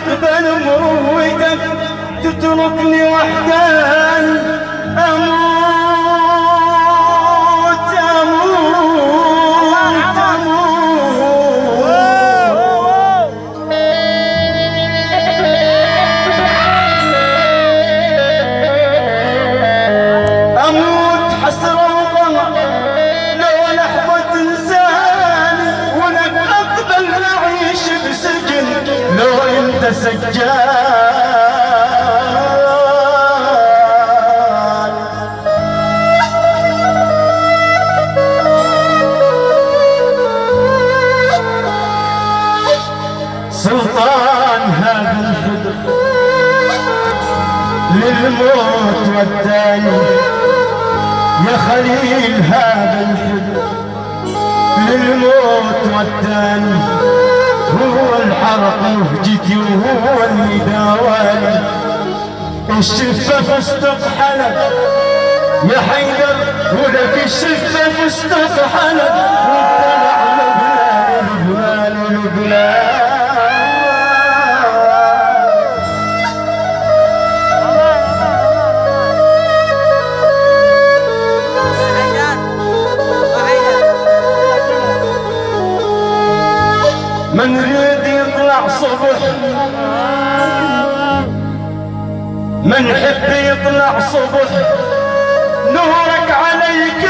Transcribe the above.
تقبل موتك تتركني وحدان أموت أموت أموت حسرة وقمع لو لحظة تنساني ولك أقبل أعيش بسجن لو أنت سجان سلطان هذا الحب للموت والداني يا خليل هذا الحب للموت والداني هو الحرق مهجتي وهو اللي داواني الشفة فاستطحنت يا حيدر ولك الشفة فاستطحنت وابتلع لبلان لبلان من يريد يطلع صبح من حب يطلع صبح نورك عليك